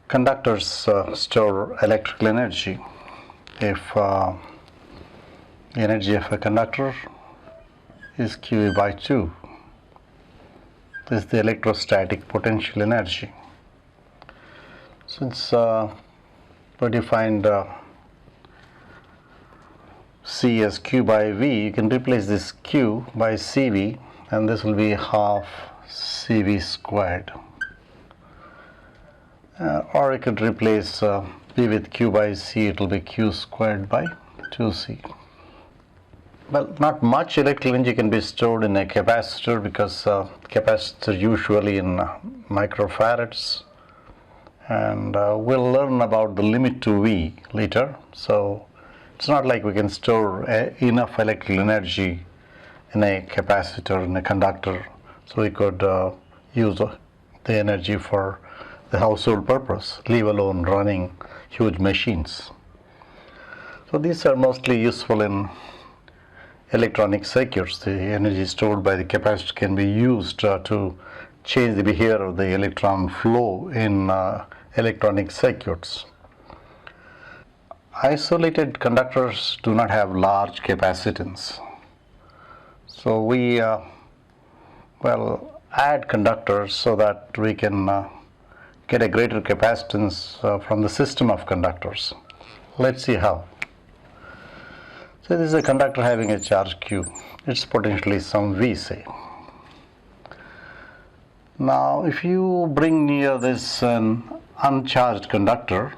Conductors store electrical energy. If the energy of a conductor is Q by 2, this is the electrostatic potential energy. Since we defined C as Q by V, you can replace this Q by CV, and this will be half CV squared. Or you could replace V with Q by C, it will be Q squared by 2C. Well, not much electrical energy can be stored in a capacitor because capacitors usually in microfarads, and we'll learn about the limit to V later. So it's not like we can store enough electrical energy in a capacitor, in a conductor, so we could use the energy for the household purpose, leave alone running huge machines. So these are mostly useful in electronic circuits. The energy stored by the capacitor can be used to change the behavior of the electron flow in electronic circuits. Isolated conductors do not have large capacitance. So we add conductors so that we can get a greater capacitance from the system of conductors. Let's see how. So this is a conductor having a charge Q. It's potentially some V, say. Now if you bring near this an uncharged conductor,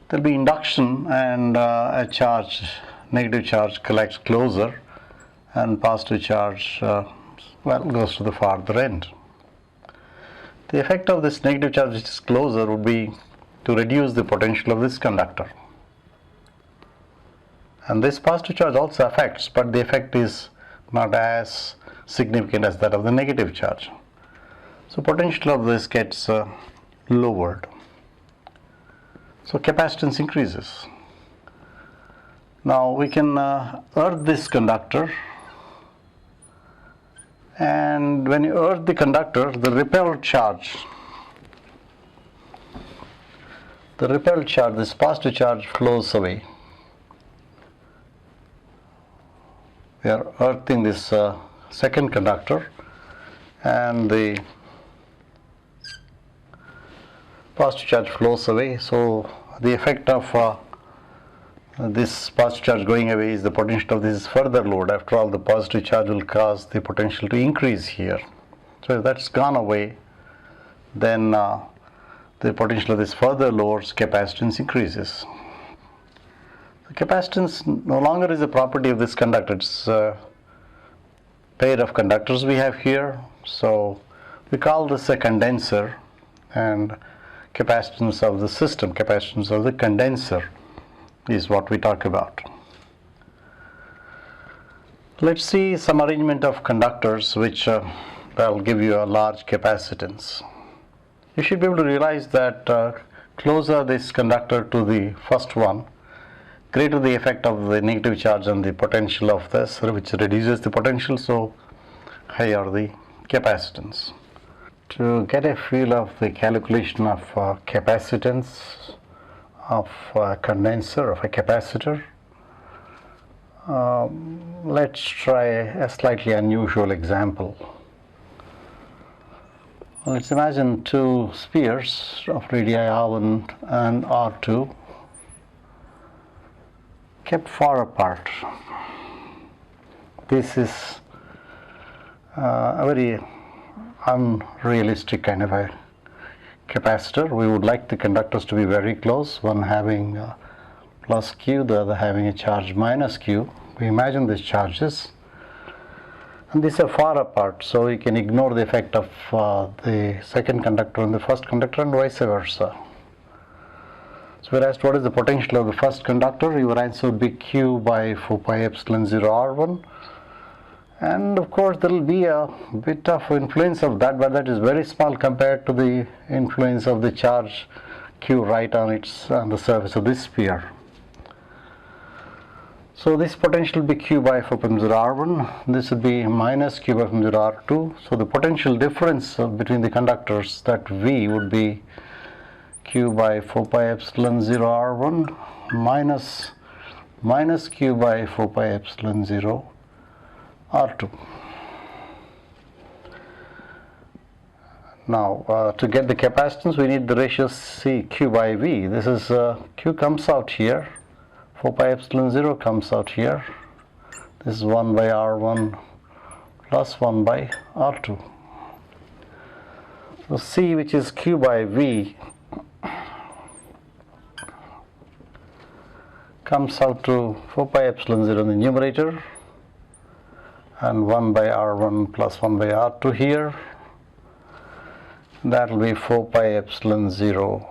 there will be induction, and a charge, negative charge, collects closer, and positive charge goes to the farther end. The effect of this negative charge which is closer would be to reduce the potential of this conductor. And this positive charge also affects, but the effect is not as significant as that of the negative charge. So potential of this gets lowered. So capacitance increases. Now we can earth this conductor, and when you earth the conductor, the repelled charge, this positive charge flows away. We are earthing this second conductor, and the positive charge flows away. So the effect of this positive charge going away is the potential of this further load. After all, the positive charge will cause the potential to increase here. So if that's gone away, then the potential of this further load's capacitance increases. The capacitance no longer is a property of this conductor. It's a pair of conductors we have here. So we call this a condenser, and capacitance of the system, capacitance of the condenser, is what we talk about. Let's see some arrangement of conductors which will give you a large capacitance. You should be able to realize that closer this conductor to the first one, greater the effect of the negative charge on the potential of this, which reduces the potential, so higher the capacitance. To get a feel of the calculation of capacitance of a condenser, of a capacitor, let's try a slightly unusual example. Let's imagine two spheres of radii R1 and R2 kept far apart. This is a very unrealistic kind of a capacitor. We would like the conductors to be very close, one having plus Q, the other having a charge minus Q. We imagine these charges, and these are far apart, so you can ignore the effect of the second conductor on the first conductor and vice versa. So we're asked what is the potential of the first conductor. Your answer would be Q by 4 pi epsilon 0 R1. And of course there will be a bit of influence of that, but that is very small compared to the influence of the charge Q right on the surface of this sphere. So this potential will be Q by 4 pi epsilon 0 R1. This would be minus Q by 4 pi epsilon 0 R2. So the potential difference between the conductors, that V would be Q by 4 pi epsilon 0 R1 minus Q by 4 pi epsilon 0 R2. Now to get the capacitance, we need the ratio C Q by V. This is Q comes out here, 4 pi epsilon 0 comes out here. This is 1 by R1 plus 1 by R2. So C, which is Q by V, comes out to 4 pi epsilon 0 in the numerator and 1 by R1 plus 1 by R2 here. That will be 4 pi epsilon 0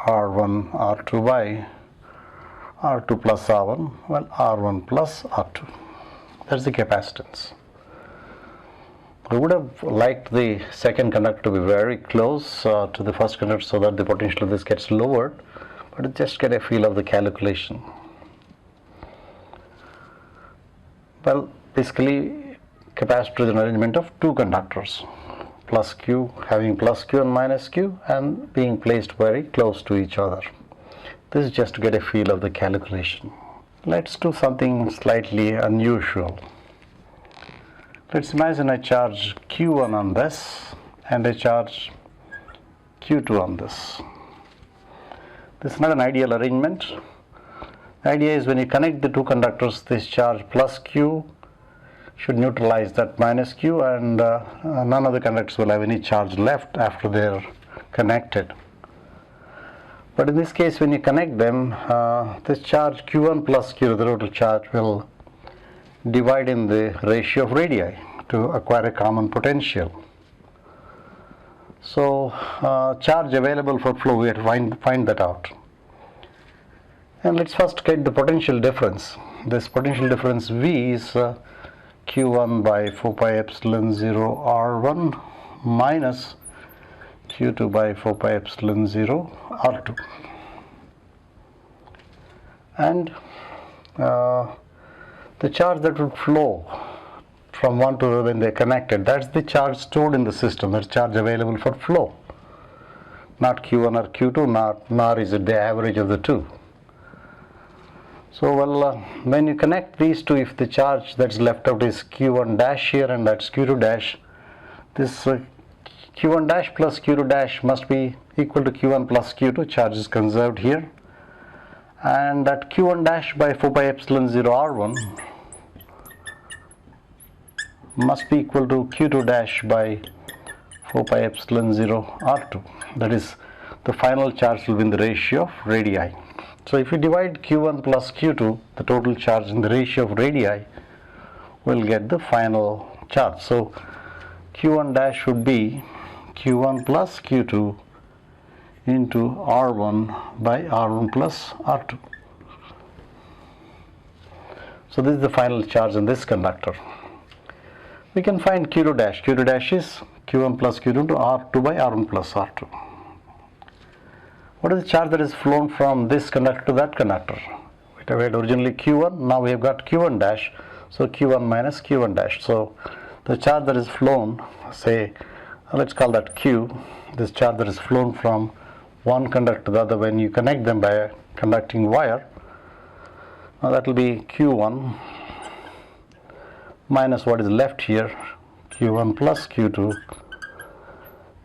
R1 R2 by R2 plus R1, well, R1 plus R2. That's the capacitance. We would have liked the second conductor to be very close to the first conductor so that the potential of this gets lowered, but just get a feel of the calculation. Well, basically capacitor is an arrangement of two conductors, plus Q, having plus Q and minus Q, and being placed very close to each other. This is just to get a feel of the calculation. Let's do something slightly unusual. Let's imagine I charge Q1 on this and I charge Q2 on this. This is not an ideal arrangement. The idea is when you connect the two conductors, this charge plus Q should neutralize that minus Q, and none of the conductors will have any charge left after they are connected. But in this case, when you connect them, this charge Q1 plus Q, the total charge, will divide in the ratio of radii to acquire a common potential. So charge available for flow, we have to find that out. And let's first get the potential difference. This potential difference V is Q1 by 4 pi epsilon 0 R1 minus Q2 by 4 pi epsilon 0 R2. And the charge that would flow from one to the other when they are connected, that's the charge stored in the system, that's charge available for flow. Not Q1 or Q2, nor is it the average of the two. So, well, when you connect these two, if the charge that's left out is Q1 dash here and that's Q2 dash, this Q1 dash plus Q2 dash must be equal to Q1 plus Q2, charge is conserved here. And that Q1 dash by 4 pi epsilon 0 R1 must be equal to Q2 dash by 4 pi epsilon 0 R2. That is, the final charge will be in the ratio of radii. So if you divide Q1 plus Q2, the total charge in the ratio of radii, will get the final charge. So Q1 dash would be Q1 plus Q2 into R1 by R1 plus R2. So this is the final charge in this conductor. We can find Q2 dash. Q2 dash is Q1 plus Q2 to R2 by R1 plus R2. What is the charge that is flown from this conductor to that conductor? We had originally Q1, now we have got Q1 dash, so Q1 minus Q1 dash. So the charge that is flown, say, let's call that Q, this charge that is flown from one conductor to the other when you connect them by a conducting wire, now that will be Q1 minus what is left here, Q1 plus Q2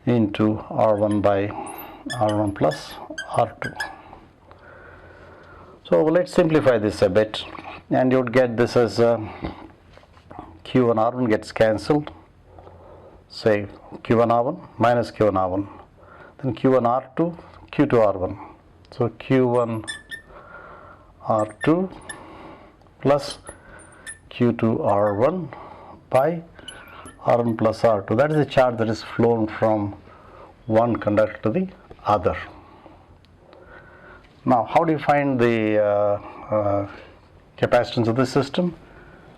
into R1 by R1 plus R2. So let's simplify this a bit, and you would get this as Q1 R1 gets cancelled, say Q1 R1 minus Q1 R1, then Q1 R2, Q2 R1. So Q1 R2 plus Q2 R1 by R1 plus R2. That is the charge that is flown from one conductor to the other. Now, how do you find the capacitance of the system?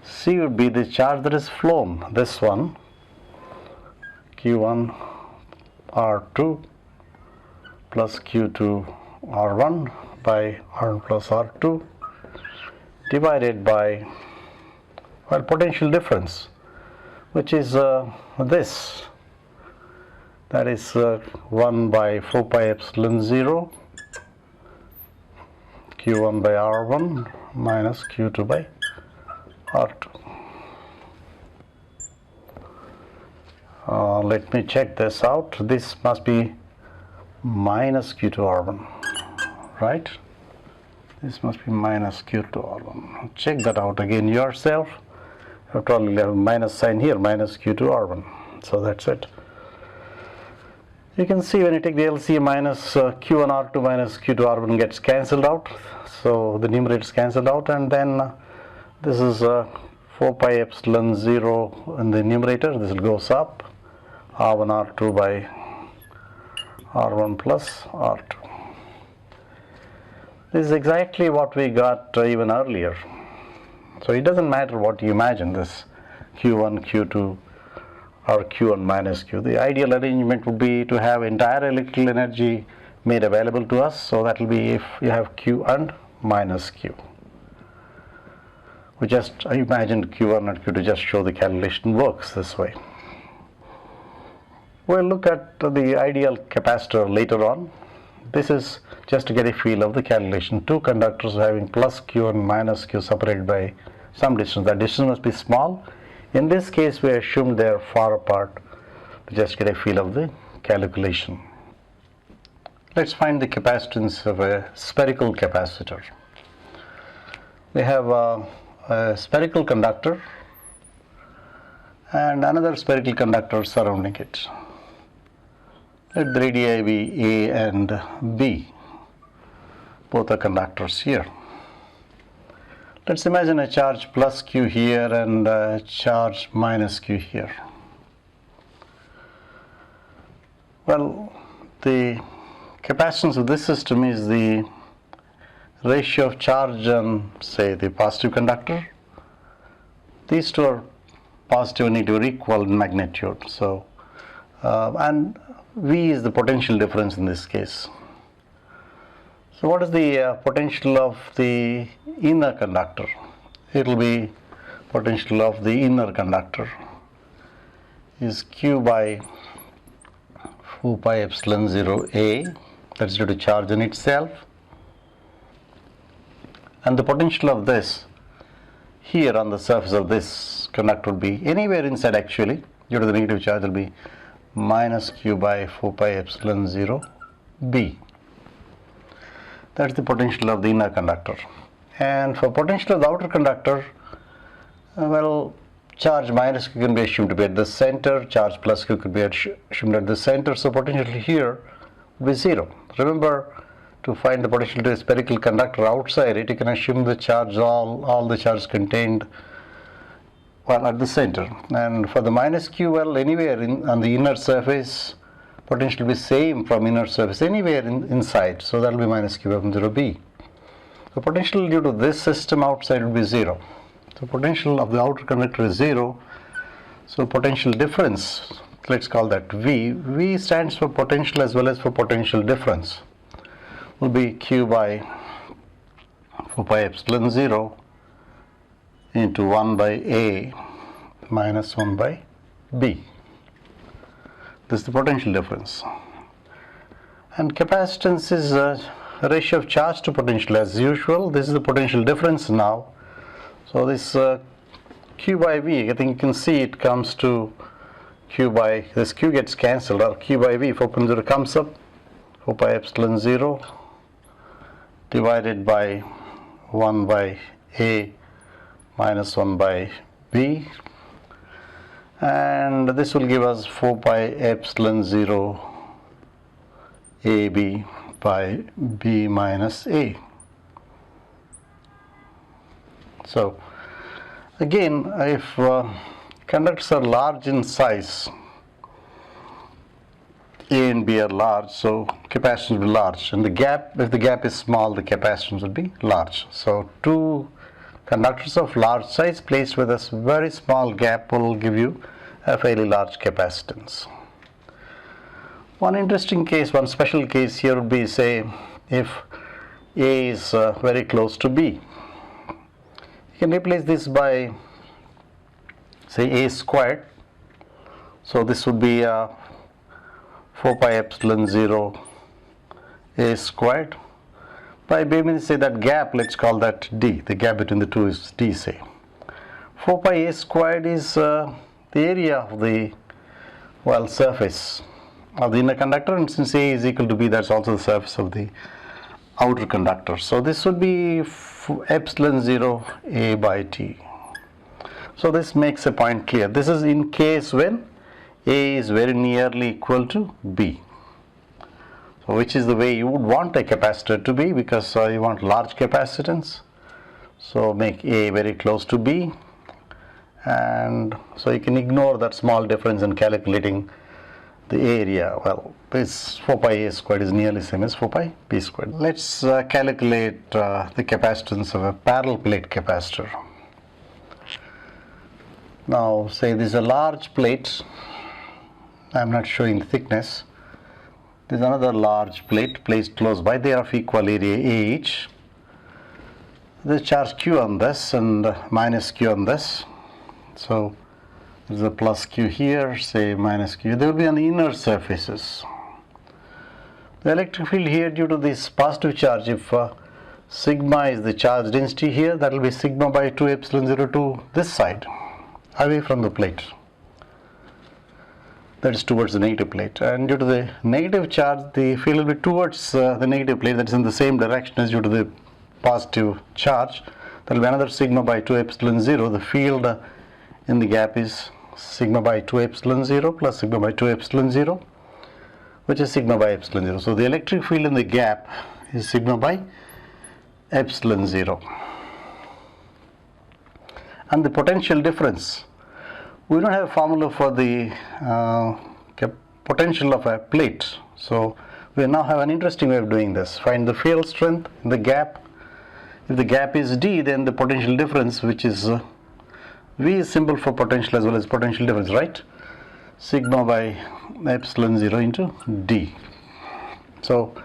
C would be the charge that is flown, this one, Q1 R2 plus Q2 R1 by R1 plus R2 divided by, well, potential difference, which is this, that is 1 by 4 pi epsilon 0 q1 by r1 minus q2 by r2. Let me check this out. This must be minus q2 r1, right? This must be minus q2 r1. Check that out again yourself. After all, you have a minus sign here, minus q2 r1. So that's it. You can see when you take the LCM, minus q1 r2 minus q2 r1 gets cancelled out. So the numerator is cancelled out, and then this is 4 pi epsilon 0 in the numerator. This goes up, r1 r2 by r1 plus r2. This is exactly what we got even earlier. So it doesn't matter what you imagine, this q1, q2 or q1 minus q. The ideal arrangement would be to have entire electrical energy made available to us. So that will be if you have q and minus q. I imagined q1 and q to just show the calculation works this way. We'll look at the ideal capacitor later on. This is just to get a feel of the calculation. Two conductors having plus q and minus q separated by some distance. That distance must be small. In this case, we assumed they are far apart to just get a feel of the calculation. Let's find the capacitance of a spherical capacitor. We have a spherical conductor and another spherical conductor surrounding it. Let the radii be A and B. Both are conductors here. Let's imagine a charge plus q here and a charge minus q here. Well, the capacitance of this system is the ratio of charge on, say, the positive conductor. These two are positive and negative, equal in magnitude. So, and V is the potential difference in this case. So what is the potential of the inner conductor? It will be potential of the inner conductor is q by 4 pi epsilon 0 A, that's due to charge in itself, and the potential of this here on the surface of this conductor will be anywhere inside, actually, due to the negative charge will be minus q by 4 pi epsilon 0 B. That's the potential of the inner conductor. And for potential of the outer conductor, well, charge minus q can be assumed to be at the center, charge plus q could be assumed at the center, so potential here will be 0. Remember, to find the potential to a spherical conductor outside it, you can assume the charge, all the charge contained, well, at the center. And for the minus q, well, anywhere on the inner surface, potential will be same from inner surface anywhere inside, so that will be minus q by 0 B. So potential due to this system outside will be 0. So potential of the outer conductor is 0. So potential difference, let's call that V. V stands for potential as well as for potential difference. Will be q by 4 pi epsilon 0 into 1 by A minus 1 by B. This is the potential difference. And capacitance is a ratio of charge to potential as usual. This is the potential difference now. So this q by V, I think you can see it comes to q by, this q gets cancelled, or q by V, 4.0 comes up, 4 pi epsilon 0 divided by 1 by A minus 1 by B, and this will give us 4 pi epsilon 0 AB by B minus A. So again, if conductors are large in size, A and B are large, so capacitance will be large, and the gap, if the gap is small, the capacitance will be large. So two conductors of large size placed with a very small gap will give you a fairly large capacitance. One interesting case, one special case here would be, say, if A is very close to B. You can replace this by, say, a squared. So this would be 4 pi epsilon 0 a squared. By maybe say that gap, let's call that d. The gap between the two is d, say. 4 pi a squared is the area of the, well, surface of the inner conductor, and since a is equal to b, that's also the surface of the outer conductor. So this would be epsilon 0 a by t. So this makes a point clear. This is in case when a is very nearly equal to b. So which is the way you would want a capacitor to be, because you want large capacitance. So make a very close to b, and so you can ignore that small difference in calculating the area. Well, this 4 pi a squared is nearly same as 4 pi b squared. Let's calculate the capacitance of a parallel plate capacitor. Now say this is a large plate. I'm not showing the thickness. There is another large plate placed close by. They are of equal area A each. There is charge Q on this and minus Q on this. So there is a plus Q here, say minus Q. They will be on the inner surfaces. The electric field here, due to this positive charge, if sigma is the charge density here, that will be sigma by 2 epsilon 0 to this side, away from the plate. That is towards the negative plate, and due to the negative charge, the field will be towards the negative plate, that is in the same direction as due to the positive charge. There will be another sigma by 2 epsilon 0. The field in the gap is sigma by 2 epsilon 0 plus sigma by 2 epsilon 0, which is sigma by epsilon 0. So the electric field in the gap is sigma by epsilon 0. And the potential difference, we don't have a formula for the potential of a plate. So we now have an interesting way of doing this. Find the field strength in the gap. If the gap is d, then the potential difference, which is V is symbol for potential as well as potential difference, right? Sigma by epsilon 0 into d. So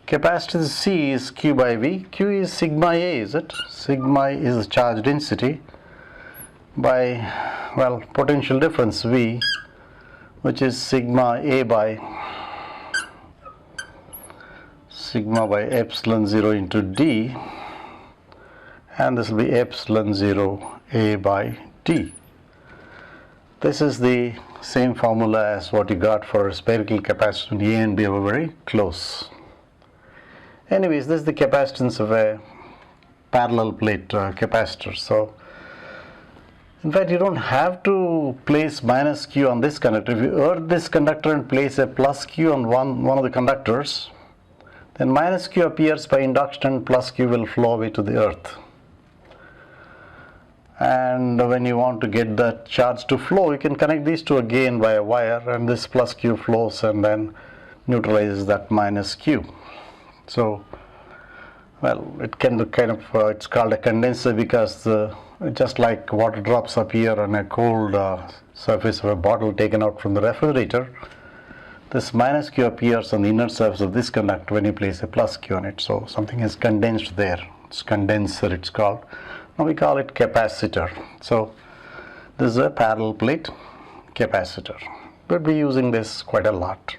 capacitance C is Q by V. Q is sigma A, is it? Sigma is the charge density by, well, potential difference V, which is sigma A by epsilon 0 into d, and this will be epsilon 0 A by d. This is the same formula as what you got for spherical capacitance. A and B are very close. Anyways, this is the capacitance of a parallel plate capacitor. So in fact, you don't have to place minus Q on this conductor. If you earth this conductor and place a plus Q on one of the conductors, then minus Q appears by induction and plus Q will flow away to the earth. And when you want to get that charge to flow, you can connect these two again by a wire, and this plus Q flows and then neutralizes that minus Q. So, well, it can be kind of, it's called a condenser because just like water drops appear on a cold surface of a bottle taken out from the refrigerator, this minus Q appears on the inner surface of this conductor when you place a plus Q on it. So something is condensed there. It's condenser, it's called. Now we call it capacitor. So this is a parallel plate capacitor. We'll be using this quite a lot.